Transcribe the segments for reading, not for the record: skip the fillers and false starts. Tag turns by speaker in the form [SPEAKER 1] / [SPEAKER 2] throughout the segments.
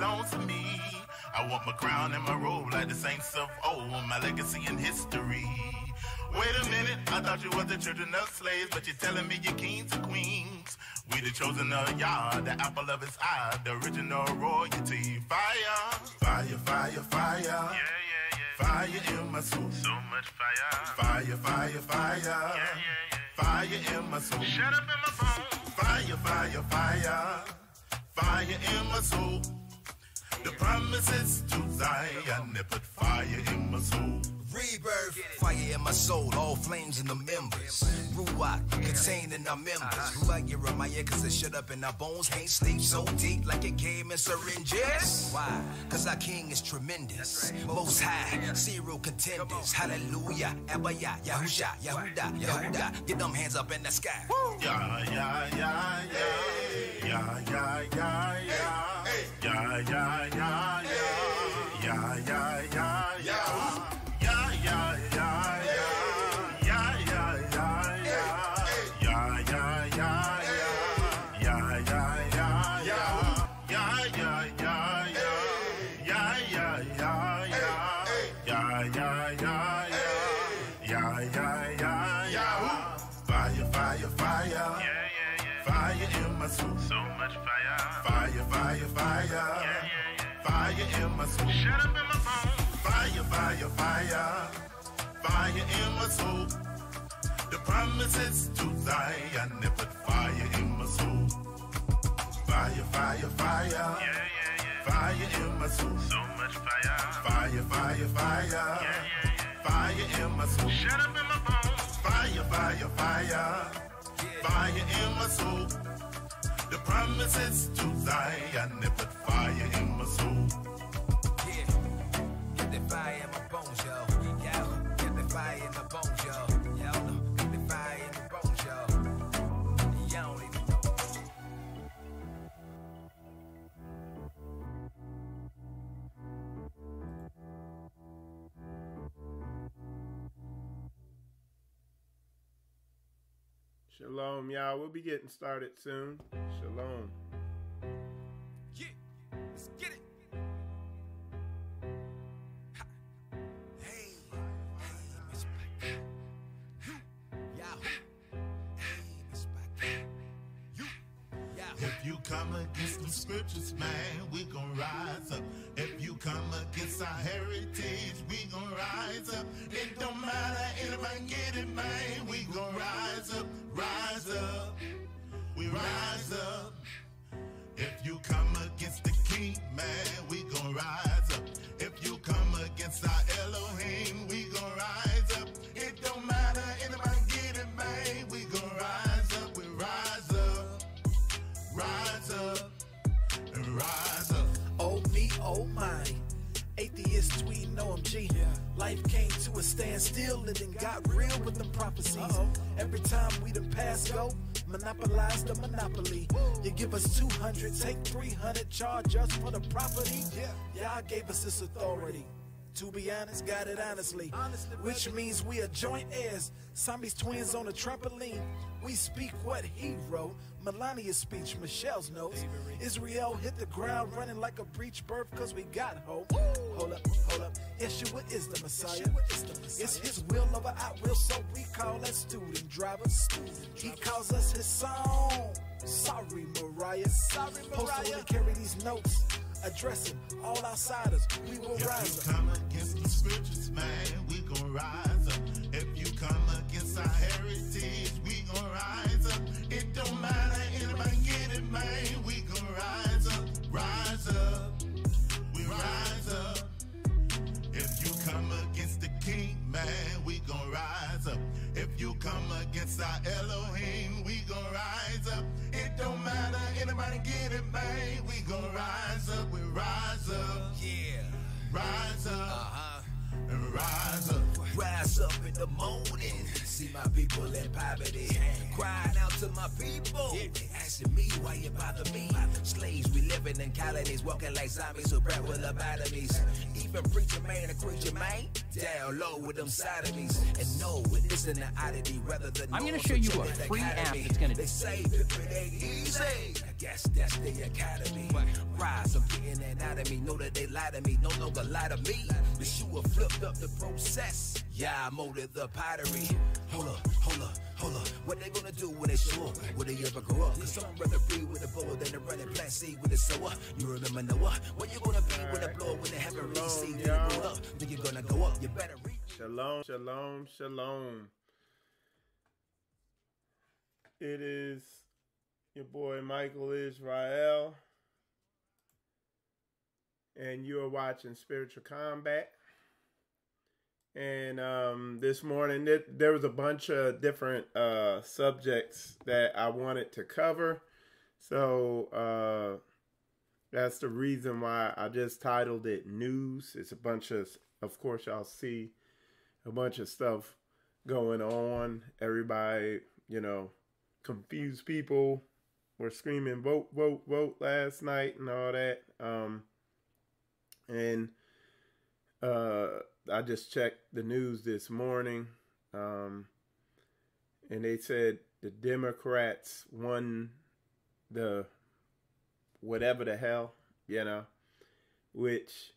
[SPEAKER 1] belongs to me. I want my crown and my robe like the saints of old, my legacy and history. Wait a minute, I thought you was the children of slaves, but you're telling me you're kings and queens. We the chosen of Yah, the apple of his eye, the original royalty. Fire, fire, fire, fire. Yeah, yeah, yeah. Fire in my soul. So much fire. Fire, fire, fire. Yeah, yeah, yeah. Fire in my soul. Shut up in my bones. Fire, fire, fire. Fire in my soul. The promises to Zion, they put fire in my soul.
[SPEAKER 2] Rebirth, fire in my soul, all flames in the members. Ruach, contained in our members. Ruach Jeremiah, cause it shut up in our bones. Can't sleep so deep like it came in syringes. Why? Cause our king is tremendous. Most high, serial contenders. Hallelujah, Abaya, Yahusha, Yahuda, Yahuda. Get them hands up in the sky.
[SPEAKER 1] Yeah, yeah, yeah, yeah. Yeah, yeah, yeah, yeah. Yeah, yeah, yeah, yeah. Yeah, yeah, yeah, yeah. So much fire. Fire, fire, fire. Yeah, yeah, yeah. Fire in my soul. Shut up in my bones. Fire, fire, fire. Fire in my soul. The promises to Zion, they put fire in my soul. Fire, fire, fire. Yeah, yeah, yeah. Fire in my soul. So much fire. Fire, fire, fire. Yeah, yeah, yeah. Fire in my soul. Shut up in my bones. Fire, fire, fire. Fire in my soul. The promises to Zion, they put fire in my soul.
[SPEAKER 2] Yeah, get the fire in my bones, yo. Yo, get the fire in my bones, yo. Yo, get the fire in the bones, yo. Y'all don't even know.
[SPEAKER 3] Shalom, y'all. We'll be getting started soon. Shalom.
[SPEAKER 2] Yeah, let's get it. Ha. Hey, Miss Black. Yahoo. Hey, Miss Black. You. Yahoo.
[SPEAKER 1] If you come against the scriptures, man, we gon' rise up. If you come against our heritage, we gon' rise up. It don't matter, anybody get it, man. We gon' rise up, rise up. We rise up. If you come against the king, man, we gon' rise up. If you come against our Elohim, we gon' rise up. It don't matter, anybody get it, man. We gon' rise up, we rise up. Rise up, and rise up.
[SPEAKER 4] Oh me, oh my. Atheists tweeting OMG. Life came to a standstill and then got real with them prophecies. Every time we done pass go, monopolize the monopoly. You give us 200, take 300, charge us for the property. Y'all gave us this authority. To be honest, got it honestly. Which means we are joint heirs. Zombies twins on a trampoline. We speak what he wrote. Melania's speech, Michelle's notes. Israel hit the ground running like a breech birth cause we got hope. Hold up, hold up. Yeshua is the Messiah. It's his will over our will, so we call that student driver. He calls us his song. Sorry, Mariah. Posted to carry these notes. Addressing all outsiders, we will rise up.
[SPEAKER 1] If you come against the scriptures, man, we gon' rise up. If you come against our heritage, we gon' rise up. It don't matter, anybody get it, man. We gon' rise up, rise up. We rise up. If you come against the king, man, we gon' rise up. If you come against our Elohim, we gon' rise up. It don't matter, anybody get it, man. We gon' rise up, we rise up.
[SPEAKER 2] Yeah.
[SPEAKER 1] Rise up, and rise up.
[SPEAKER 2] Rise up in the morning, see my people in poverty, crying out to my people. They asking me why you bother me. Slaves, we living in colonies, walking like zombies who bred with lobotomies. Even preacher man and creature man, down low with them sodomies. And no, it isn't an oddity, rather than
[SPEAKER 5] I'm gonna show you a free app that's gonna.
[SPEAKER 2] They say it ain't easy. I guess that's the academy. Rise up, getting it out of inside of me know that they lie to me, no longer lie to me. The shoe have flipped up the process. Yeah, I molded the pottery. Hold up, hold up, hold up. What they gonna do when they show up? Will they ever grow up? Cause some rather be with a bowl than a running plant seed with a sower. You remember Noah? What you gonna be with a blow when they haven't really seen you roll up? Think you're gonna go up? You better read.
[SPEAKER 3] Shalom, shalom, shalom. It is your boy Michael Israel, and you are watching Spiritual Combat. And this morning, there was a bunch of different subjects that I wanted to cover. So that's the reason why I just titled it News. It's a bunch of course, y'all see a bunch of stuff going on. Everybody, confused people were screaming, vote, vote, vote last night and all that. I just checked the news this morning, and they said the Democrats won the whatever the hell, which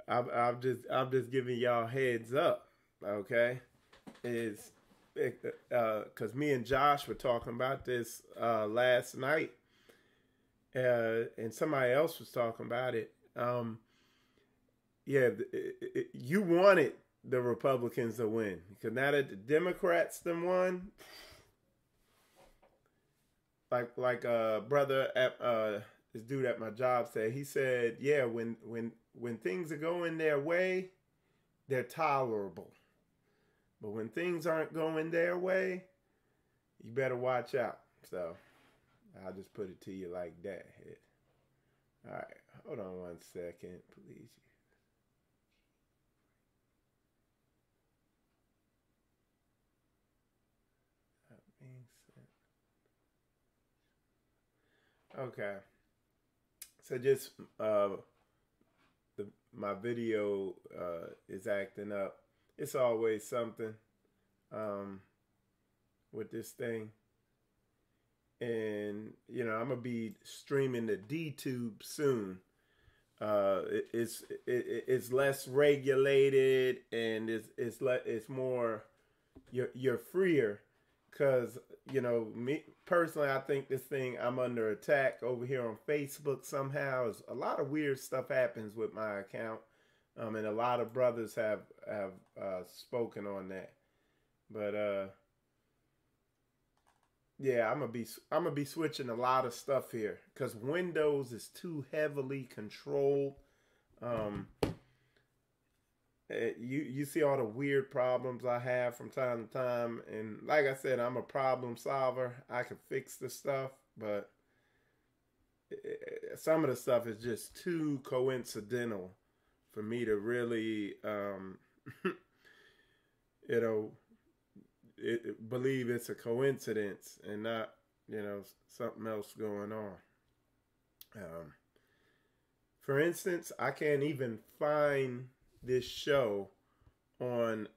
[SPEAKER 3] I'm just giving y'all heads up, okay? Because me and Josh were talking about this last night, and somebody else was talking about it. You wanted the Republicans to win, because now that the Democrats done won, like brother at this dude at my job said, he said, yeah, when things are going their way, they're tolerable. But when things aren't going their way, you better watch out. So I'll just put it to you like that. All right, hold on one second, please. Okay, so just my video is acting up. It's always something with this thing, and I'm gonna be streaming the DTube soon. It's less regulated, and it's more you're freer. Because, me personally, I think this thing, I'm under attack over here on Facebook somehow. A lot of weird stuff happens with my account. And a lot of brothers have spoken on that. But, yeah, I'm gonna be switching a lot of stuff here. Because Windows is too heavily controlled. You see all the weird problems I have from time to time, and like I said, I'm a problem solver. I can fix the stuff, but some of the stuff is just too coincidental for me to really, believe it's a coincidence and not, something else going on. For instance, I can't even find this show on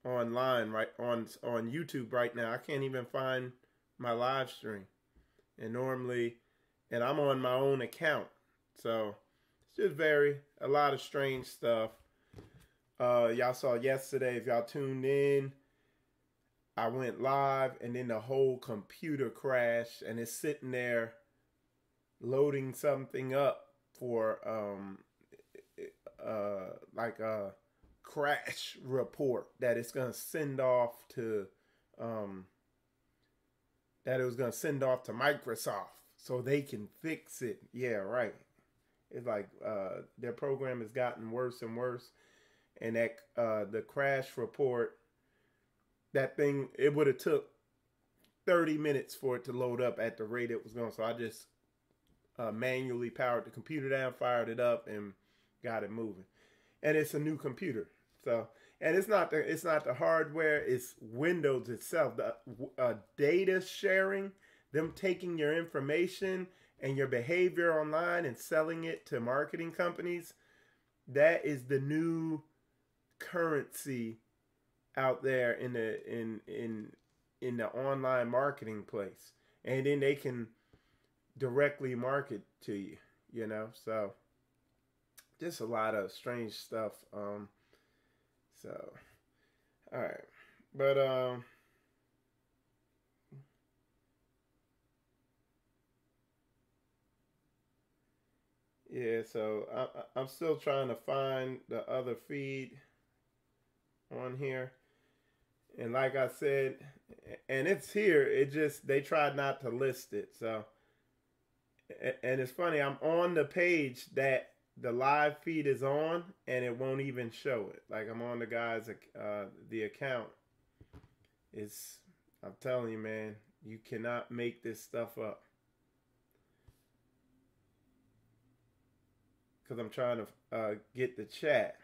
[SPEAKER 3] online on YouTube right now. I can't even find my live stream, and I'm on my own account, so it's just a lot of strange stuff. Y'all saw yesterday, if y'all tuned in, I went live and then the whole computer crashed, and it's sitting there loading something up for like a crash report that it's going to send off to Microsoft so they can fix it. Yeah, right. It's like their program has gotten worse and worse, and that the crash report, that thing, it would have took 30 minutes for it to load up at the rate it was going. So I just manually powered the computer down, fired it up, and got it moving. And it's a new computer, so, and it's not the hardware, it's Windows itself. The data sharing, them taking your information and your behavior online and selling it to marketing companies, that is the new currency out there in the online marketing place. And then they can directly market to you, you know. So just a lot of strange stuff. So all right, but yeah. So I'm still trying to find the other feed on here, and like I said, and it's here. It just they tried not to list it. So, and it's funny. I'm on the page that the live feed is on, and it won't even show it. Like I'm on the guy's the account. I'm telling you, man, you cannot make this stuff up. Because I'm trying to get the chat.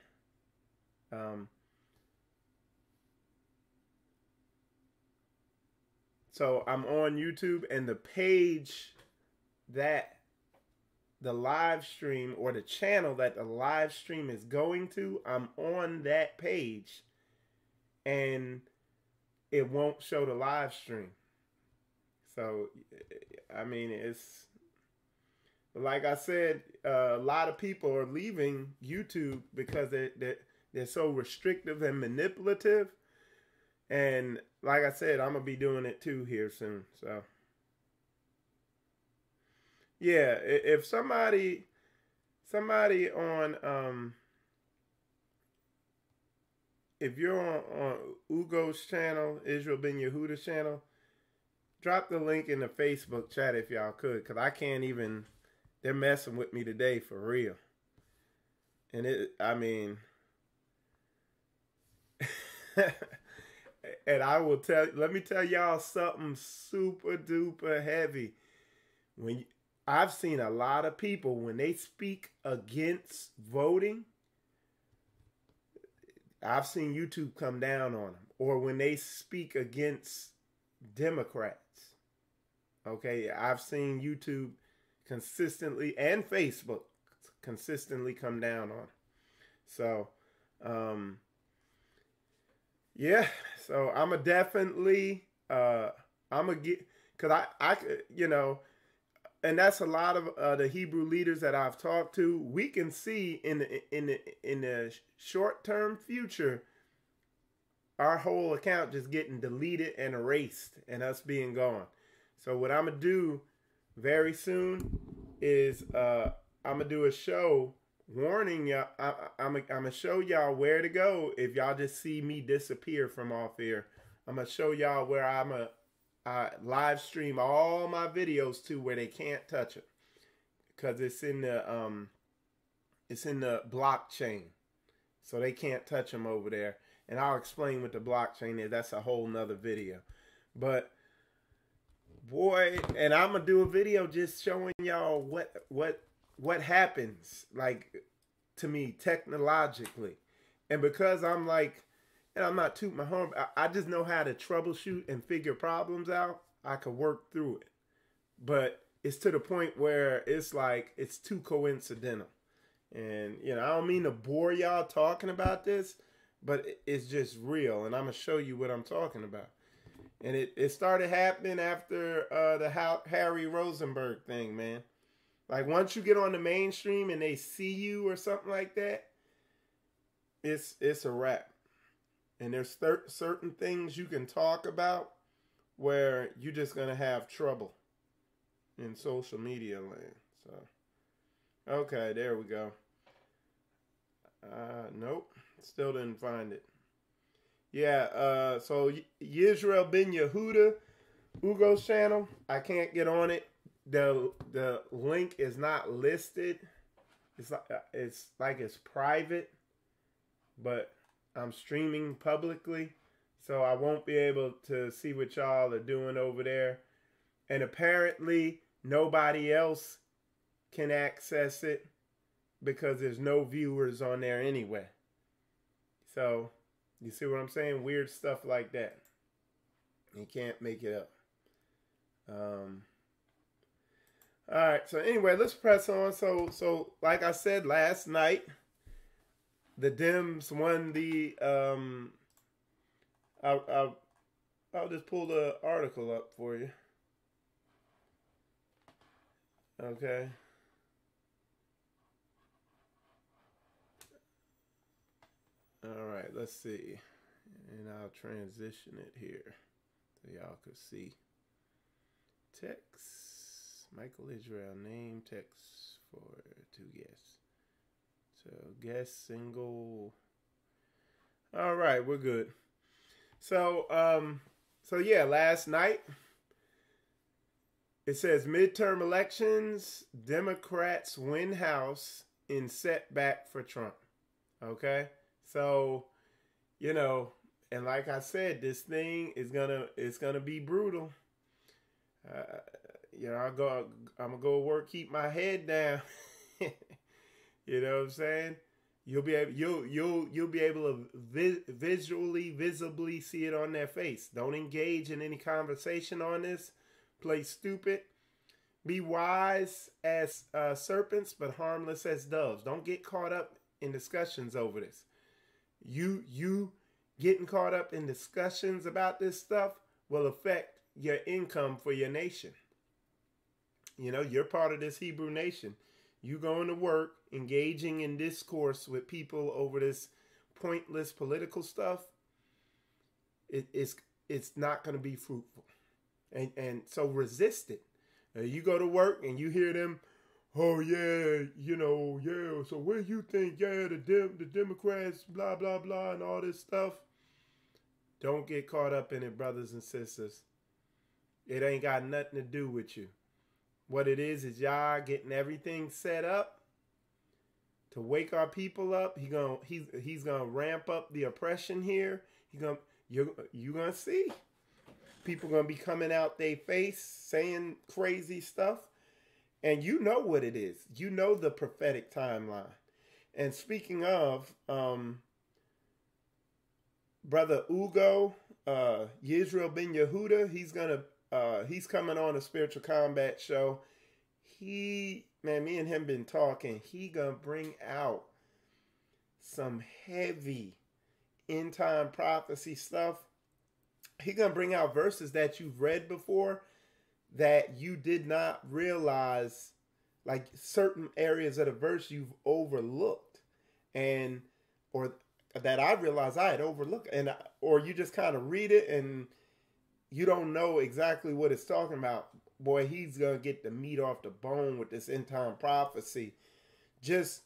[SPEAKER 3] So I'm on YouTube, and the page that the live stream, or the channel that the live stream is going to, I'm on that page, and it won't show the live stream. So, I mean, like I said, a lot of people are leaving YouTube because they're so restrictive and manipulative. And like I said, I'm going to be doing it too here soon. So, yeah, if somebody on, if you're on Ugo's channel, Israel Ben Yehuda's channel, drop the link in the Facebook chat if y'all could, because I can't even, they're messing with me today for real. And I mean, and I will let me tell y'all something super duper heavy. I've seen a lot of people, when they speak against voting, I've seen YouTube come down on them. Or when they speak against Democrats. Okay, I've seen YouTube consistently, and Facebook consistently, come down on them. So, yeah. So I'm a definitely, I'm gonna get, cause I, you know, and that's a lot of the Hebrew leaders that I've talked to. We can see in the short term future, our whole account just getting deleted and erased, and us being gone. So what I'm gonna do very soon is I'm gonna do a show warning y'all. I'm gonna show y'all where to go if y'all just see me disappear from off here. I'm gonna show y'all where I live stream all my videos to, where they can't touch it, because it's in the blockchain, so they can't touch them over there. And I'll explain what the blockchain is. That's a whole nother video. But boy, and I'm gonna do a video just showing y'all what happens, like, to me technologically. And because I'm like, and I'm not tooting my horn, I just know how to troubleshoot and figure problems out. I could work through it. But it's to the point where it's like, it's too coincidental. And, you know, I don't mean to bore y'all talking about this, but it's just real. And I'm going to show you what I'm talking about. And it started happening after the Harry Rosenberg thing, man. Like, once you get on the mainstream and they see you or something like that, it's a wrap. And there's certain things you can talk about where you're just going to have trouble in social media land. So, okay, there we go. Nope, still didn't find it. Yeah, so Israel Ben Yehuda, Ugo's channel, I can't get on it. The link is not listed. It's like it's private, but I'm streaming publicly, so I won't be able to see what y'all are doing over there. And apparently nobody else can access it because there's no viewers on there anyway. So, you see what I'm saying? Weird stuff like that. You can't make it up. Alright, so anyway, let's press on. So like I said last night, the Dems won the I'll just pull the article up for you. Okay. All right, let's see. And I'll transition it here so y'all can see. Text. Michael Israel name text for 2 guests. So guest single. All right, we're good. So yeah, last night it says midterm elections, Democrats win House in setback for Trump. Okay? So, you know, and like I said, this thing is gonna be brutal. You know, I'm gonna go work, keep my head down. You know what I'm saying? You'll be able to visibly see it on their face. Don't engage in any conversation on this. Play stupid. Be wise as serpents, but harmless as doves. Don't get caught up in discussions over this. You getting caught up in discussions about this stuff will affect your income for your nation. You know, you're part of this Hebrew nation. You going to work, engaging in discourse with people over this pointless political stuff, it's not going to be fruitful. And so resist it. You go to work and you hear them, oh yeah, you know, yeah, so what do you think? Yeah, the Democrats, blah, blah, blah, and all this stuff. Don't get caught up in it, brothers and sisters. It ain't got nothing to do with you. What it is y'all getting everything set up to wake our people up. He's gonna ramp up the oppression here. You're gonna see people gonna be coming out their face saying crazy stuff, and you know what it is. You know the prophetic timeline. And speaking of, brother Ugo, Yisrael ben Yehuda, he's coming on a spiritual combat show. Me and him been talking. He gonna bring out some heavy end time prophecy stuff. He gonna bring out verses that you've read before that you did not realize, like certain areas of the verse you've overlooked, or that I realized I had overlooked, or you just kind of read it and you don't know exactly what it's talking about. Boy, he's going to get the meat off the bone with this end time prophecy. Just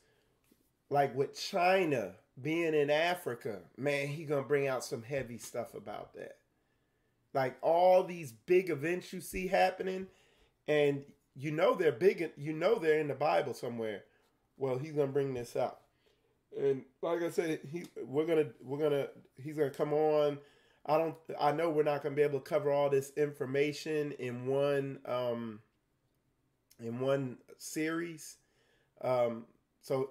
[SPEAKER 3] like with China being in Africa, man, he's going to bring out some heavy stuff about that. Like all these big events you see happening, and you know they're big, you know they're in the Bible somewhere. Well, he's going to bring this out. And like I said, he's gonna come on. I know we're not gonna be able to cover all this information in one series, or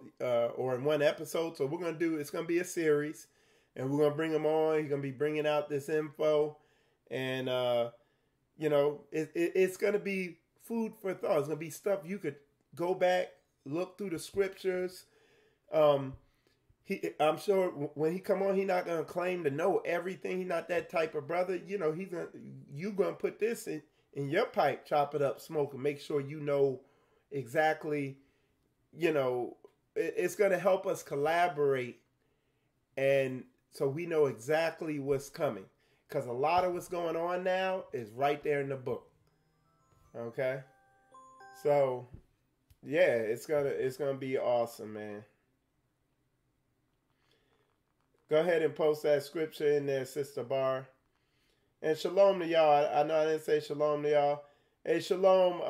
[SPEAKER 3] in one episode. So it's gonna be a series, and we're gonna bring him on. He's gonna be bringing out this info, and you know, it's gonna be food for thought. It's gonna be stuff you could go back, look through the scriptures. I'm sure when he come on, he's not gonna claim to know everything. He's not that type of brother. You know, you gonna put this in your pipe, chop it up, smoke, and make sure you know exactly. You know, it's gonna help us collaborate, and so we know exactly what's coming. Because a lot of what's going on now is right there in the book. Okay, so yeah, it's gonna be awesome, man. Go ahead and post that scripture in there, Sister Bar. And shalom to y'all. I know I didn't say shalom to y'all. Hey, shalom,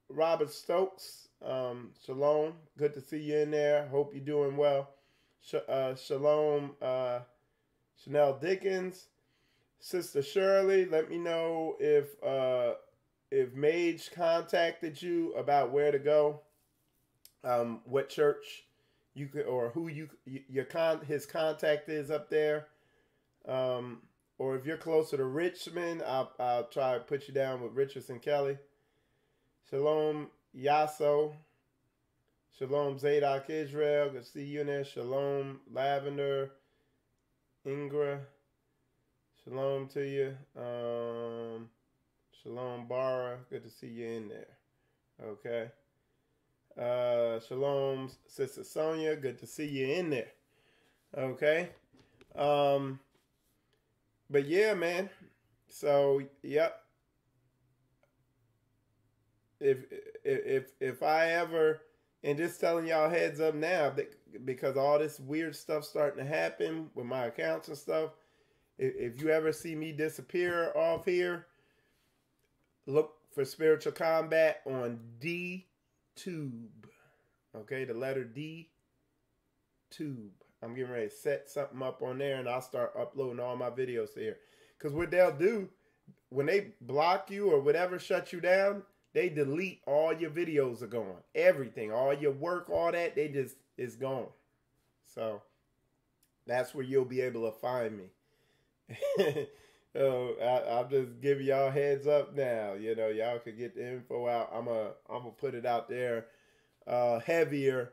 [SPEAKER 3] Robert Stokes. Shalom. Good to see you in there. Hope you're doing well. Shalom, Chanel Dickens. Sister Shirley, let me know if Mage contacted you about where to go, what church you could, or who his contact is up there, or if you're closer to Richmond, I'll try to put you down with Richardson Kelly. Shalom Yasso, shalom Zadok Israel, good to see you in there. Shalom Lavender, Ingra, shalom to you. Shalom Bara, good to see you in there. Okay. Shalom, Sister Sonia. Good to see you in there. Okay. But yeah, man. So, yep. If I ever, and just telling y'all heads up now, because all this weird stuff starting to happen with my accounts and stuff, if you ever see me disappear off here, look for Spiritual Combat on D-Tube. Okay, the letter D, Tube. I'm getting ready to set something up on there, and I'll start uploading all my videos here. Because what they'll do, when they block you or whatever, shut you down, they delete all your videos are gone. Everything, all your work, all that, they just, is gone. So, that's where you'll be able to find me. So, I'll just give y'all heads up now. You know, y'all could get the info out. I'm gonna put it out there heavier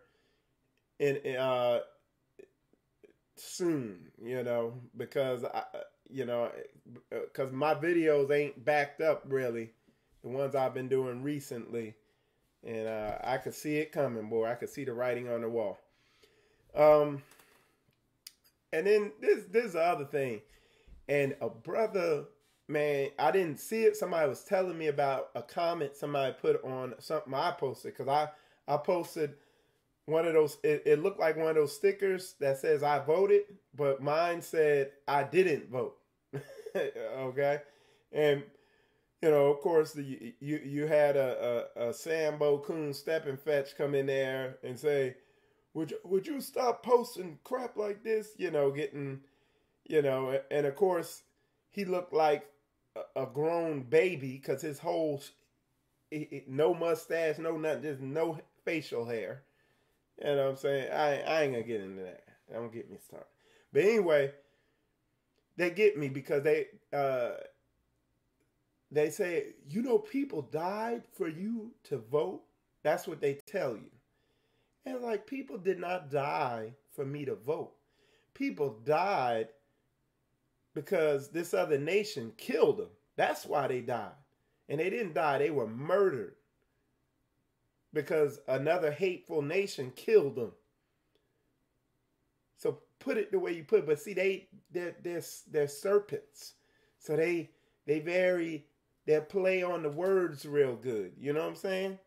[SPEAKER 3] in soon, you know, because because my videos ain't backed up really, the ones I've been doing recently, and I could see it coming, boy. I could see the writing on the wall. And then this is the other thing, and a brother, man, I didn't see it. Somebody was telling me about a comment somebody put on something I posted, because I posted one of those, it looked like one of those stickers that says I voted, but mine said I didn't vote. Okay. And, you know, of course, you had a Sambo Coon Step and Fetch come in there and say, would you stop posting crap like this? You know, getting, you know, and of course, he looked like a grown baby because his whole, no mustache, no nothing, just no facial hair. You know what I'm saying? I ain't gonna get into that. Don't get me started. But anyway, they get me because they say, you know, people died for you to vote. That's what they tell you. And like, people did not die for me to vote. People died because this other nation killed them. That's why they died. And they didn't die, they were murdered. Because another hateful nation killed them. So put it the way you put it. But see, they're serpents. So they play on the words real good. You know what I'm saying?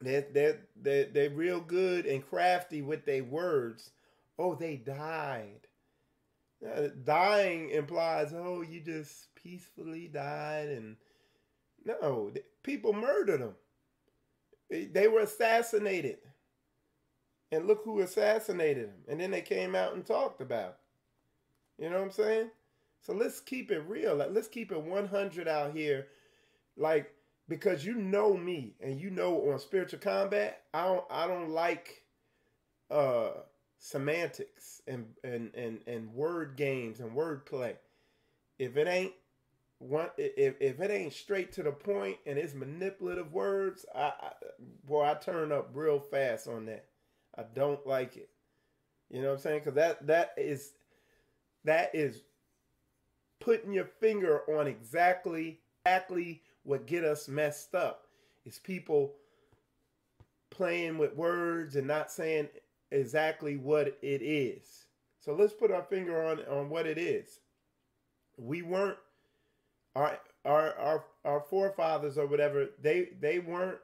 [SPEAKER 3] They're real good and crafty with their words. Oh, they died. Dying implies, oh, you just peacefully died. And no, people murdered them. They were assassinated. And look who assassinated them. And then they came out and talked about it. You know what I'm saying? So let's keep it real. Like, let's keep it 100 out here. Like, because you know me and you know on Spiritual Combat, I don't like semantics and word games and wordplay. If it ain't if it ain't straight to the point and it's manipulative words, I turn up real fast on that. I don't like it. You know what I'm saying? Because that is putting your finger on exactly what get us messed up. It's people playing with words and not saying exactly what it is. So let's put our finger on what it is. We weren't our forefathers or whatever, they weren't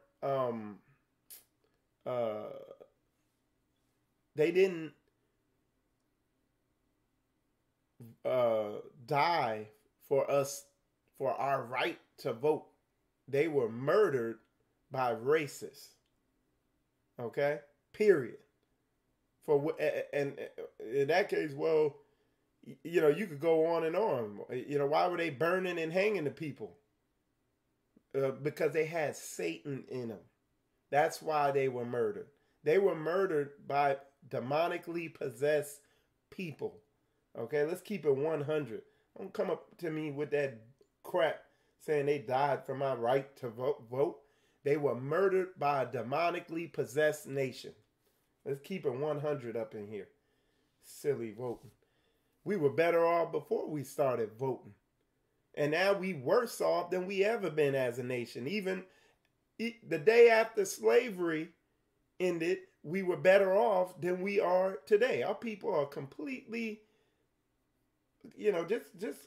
[SPEAKER 3] they didn't die for us, for our right to vote. They were murdered by racists. Okay? Period. And in that case, well, you know, you could go on and on. You know, why were they burning and hanging the people? Because they had Satan in them. That's why they were murdered. They were murdered by demonically possessed people. Okay, let's keep it 100. Don't come up to me with that crap saying they died for my right to vote. They were murdered by a demonically possessed nation. Let's keep it 100 up in here. Silly voting. We were better off before we started voting. And now we worse off than we ever been as a nation. Even the day after slavery ended, we were better off than we are today. Our people are completely, just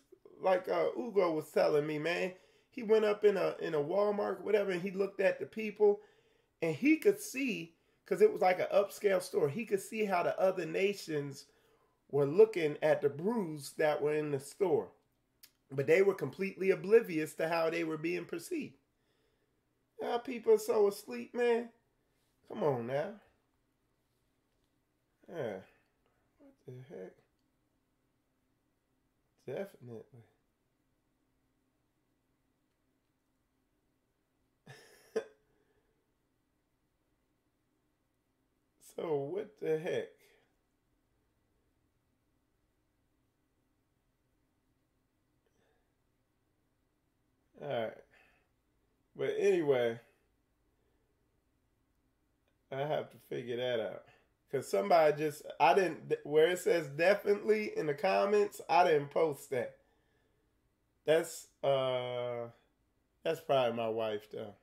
[SPEAKER 3] like Ugo was telling me, man. He went up in a Walmart, whatever, and he looked at the people, and he could see, because it was like an upscale store, he could see how the other nations were looking at the brews that were in the store. But they were completely oblivious to how they were being perceived. Now people are so asleep, man. Come on now. Yeah. What the heck? Definitely. So what the heck? All right. But anyway, I have to figure that out. Because somebody where it says definitely in the comments, I didn't post that. That's probably my wife, though.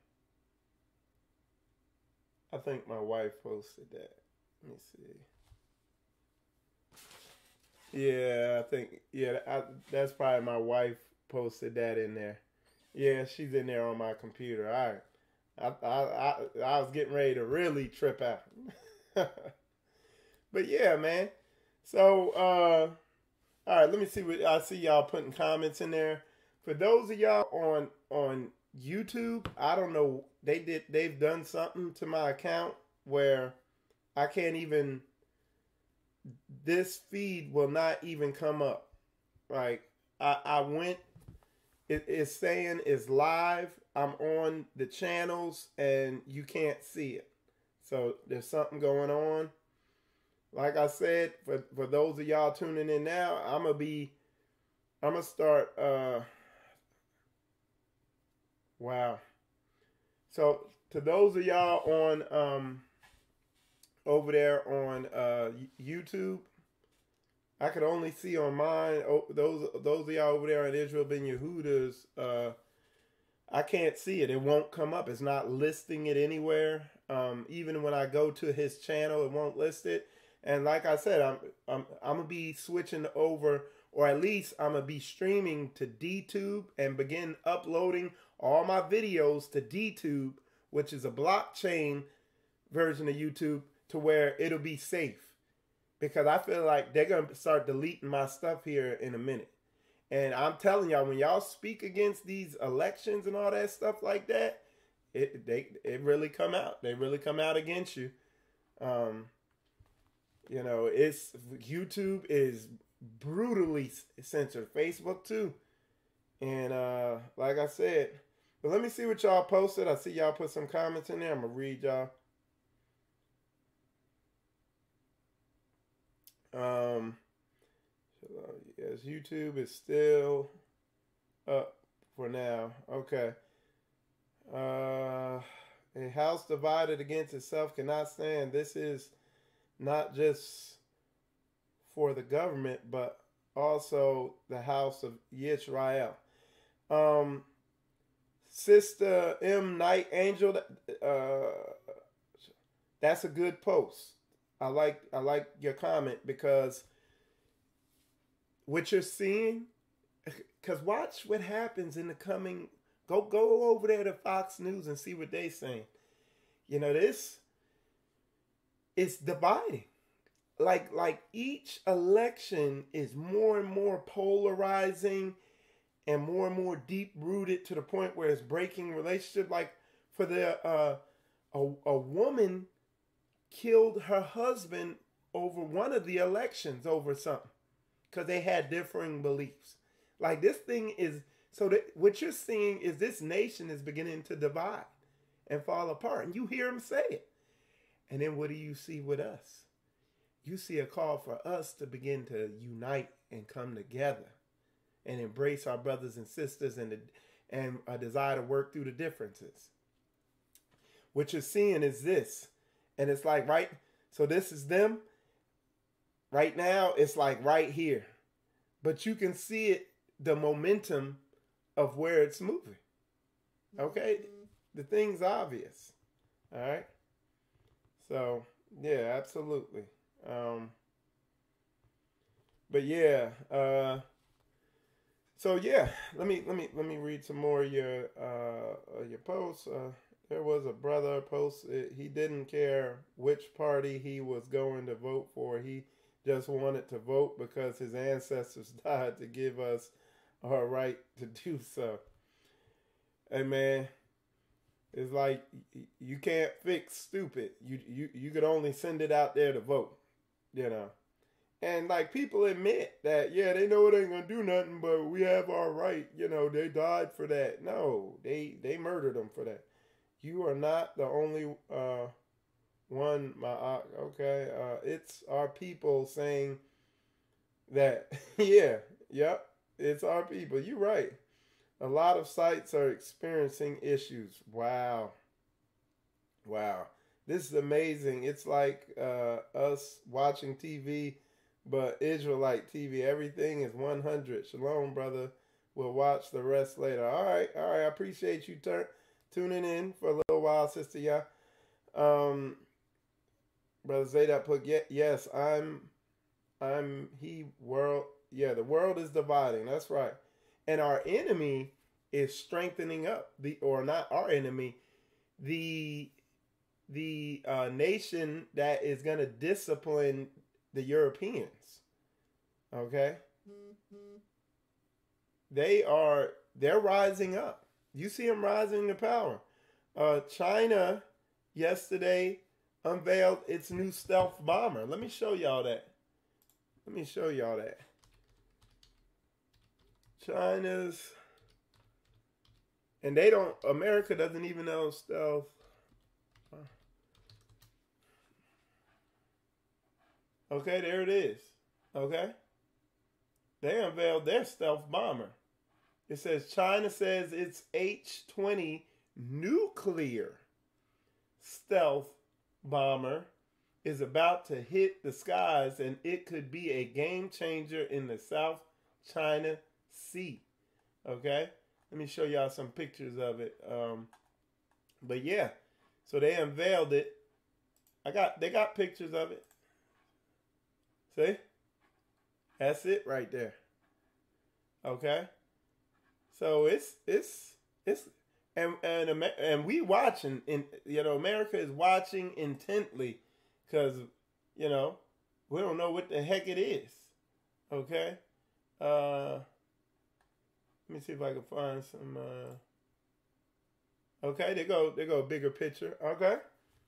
[SPEAKER 3] I think my wife posted that. Let me see. Yeah, I think, that's probably my wife posted that in there. Yeah, she's in there on my computer. All right. I was getting ready to really trip out. But yeah, man. So, all right, let me see what I see y'all putting comments in there. For those of y'all on YouTube, I don't know, they've done something to my account where I can't even, this feed will not even come up. Like I went, it's saying it's live. I'm on the channels and you can't see it. So there's something going on. Like I said, for those of y'all tuning in now, I'm gonna start, wow. So to those of y'all on, over there on YouTube, I could only see on mine. Those of y'all over there on Israel Ben Yehuda's, I can't see it. It won't come up. It's not listing it anywhere. Even when I go to his channel, it won't list it. And like I said, I'm gonna be switching over, or at least I'm gonna be streaming to DTube and begin uploading all my videos to DTube, which is a blockchain version of YouTube, to where it'll be safe. Because I feel like they're going to start deleting my stuff here in a minute. And I'm telling y'all, when y'all speak against these elections and all that stuff like that, it really come out. They really come out against you. It's YouTube is brutally censored. Facebook too. And like I said, but let me see what y'all posted. I see y'all put some comments in there. I'm going to read y'all. Yes, YouTube is still up for now. Okay. A house divided against itself cannot stand. This is not just for the government, but also the house of Israel. Sister M. Night Angel, that's a good post. I like your comment, because what you're seeing, because watch what happens in the coming, go over there to Fox News and see what they saying. This is dividing. Like each election is more and more polarizing and more deep rooted, to the point where it's breaking relationship. Like for the a woman killed her husband over one of the elections over something, because they had differing beliefs. Like this thing is, so that what you're seeing is this nation is beginning to divide and fall apart. And you hear him say it. And then what do you see with us? You see a call for us to begin to unite and come together and embrace our brothers and sisters, and a desire to work through the differences. What you're seeing is this. And it's like, right, so this is them. Right now, it's like right here. But you can see it, the momentum of where it's moving. Okay? the thing's obvious. All right. So yeah, absolutely. But yeah. So yeah, let me read some more of your posts. There was a brother posted. He didn't care which party he was going to vote for. He just wanted to vote because his ancestors died to give us our right to do so. Hey man, it's like you can't fix stupid. You could only send it out there to vote, you know. And like people admit that, yeah, they know it ain't gonna do nothing, but we have our right. You know, they died for that. No, they murdered them for that. You are not the only one. Okay, it's our people saying that. Yeah, yep, it's our people. You're right. A lot of sites are experiencing issues. Wow. This is amazing. It's like us watching TV. But Israelite TV, everything is 100. Shalom, brother. We'll watch the rest later. All right. I appreciate you tuning in for a little while, Sister Ya. Brother Zadok put, yes, world. Yeah, the world is dividing. That's right. And our enemy is strengthening up. Not our enemy, the nation that is going to discipline the Europeans, okay? They're rising up. You see them rising to power. China yesterday unveiled its new stealth bomber. Let me show y'all that. China's, and America doesn't even know stealth. Okay, there it is. Okay. They unveiled their stealth bomber. It says China says its H-20 nuclear stealth bomber is about to hit the skies, and it could be a game changer in the South China Sea. Okay. Let me show y'all some pictures of it. But yeah, so they unveiled it. They got pictures of it. See? That's it right there. Okay? So it's and we watching, and America is watching intently because we don't know what the heck it is. Okay? Let me see if I can find some okay, they go bigger picture. Okay?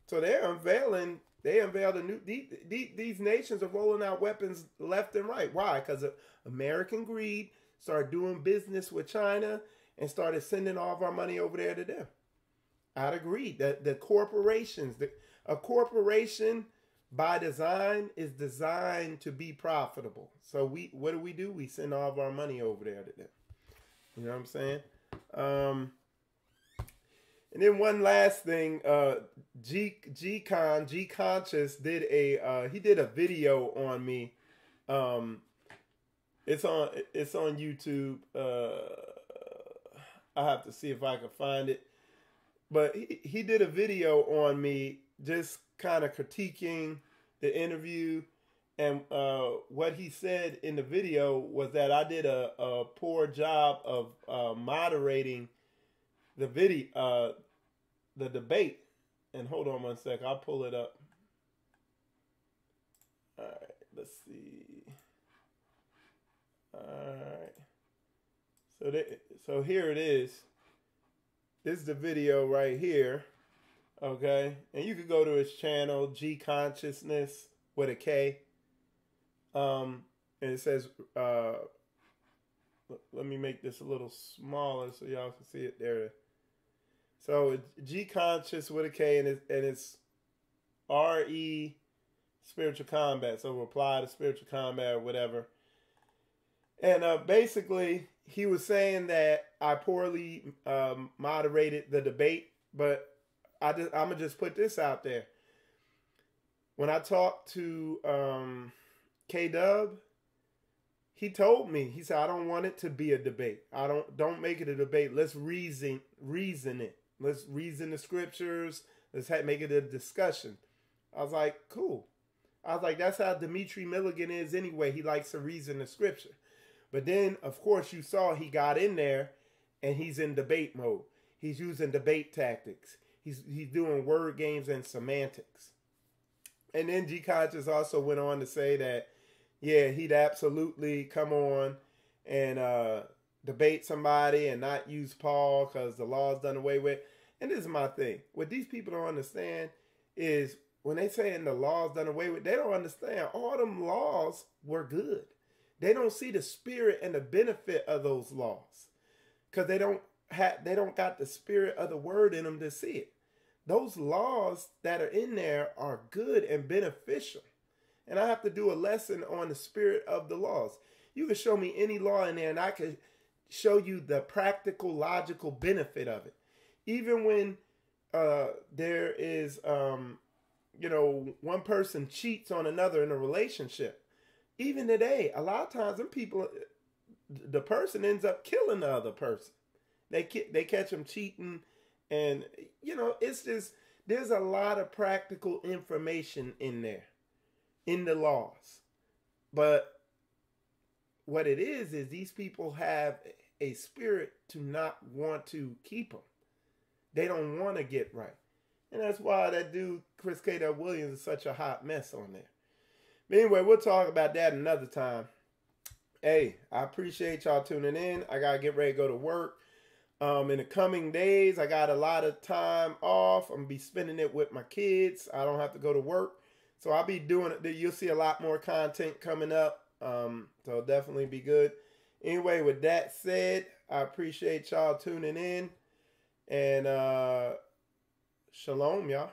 [SPEAKER 3] So they unveiled a new. These nations are rolling out weapons left and right. Why? Because of American greed. Started doing business with China and started sending all of our money over there to them. Out of greed. The corporations. A corporation by design is designed to be profitable. So what do? We send all of our money over there to them. You know what I'm saying? And then one last thing, G Conscious did a video on me. It's on YouTube. I have to see if I can find it. But he did a video on me, just kind of critiquing the interview, and what he said in the video was that I did a poor job of moderating the video, the debate. And hold on one sec, I'll pull it up. All right, let's see. All right, so here it is. This is the video right here. Okay, and you could go to his channel, G Consciousness with a K. And it says, let me make this a little smaller so y'all can see it there. So G Conscious with a K, and it's RE Spiritual Combat. So reply to Spiritual Combat or whatever. And basically, he was saying that I poorly moderated the debate, but I'm gonna just put this out there. When I talked to K-Dub, he told me, he said, I don't want it to be a debate. Don't make it a debate. Let's reason it. Let's reason the scriptures. Let's make it a discussion. I was like, cool. I was like, that's how Dimitri Milligan is anyway. He likes to reason the scripture. But then, of course, you saw he got in there and he's in debate mode. He's using debate tactics. He's doing word games and semantics. And then G Conscious also went on to say that, yeah, he'd absolutely come on and debate somebody and not use Paul because the law's done away with. And this is my thing. What these people don't understand is when they say the law's done away with, they don't understand all them laws were good. They don't see the spirit and the benefit of those laws because they don't got the spirit of the word in them to see it. Those laws that are in there are good and beneficial. And I have to do a lesson on the spirit of the laws. You can show me any law in there and I can show you the practical, logical benefit of it. Even when there is, one person cheats on another in a relationship. Even today, a lot of times them people, the person ends up killing the other person. They catch them cheating. And, it's just, there's a lot of practical information in there, in the laws. But what it is these people have a spirit to not want to keep them. They don't want to get right. And that's why that dude, Chris K.W. Williams, is such a hot mess on there. But anyway, we'll talk about that another time. Hey, I appreciate y'all tuning in. I got to get ready to go to work. In the coming days, I got a lot of time off. I'm going to be spending it with my kids. I don't have to go to work. So I'll be doing it. You'll see a lot more content coming up. So it'll definitely be good. Anyway, with that said, I appreciate y'all tuning in. And shalom, y'all.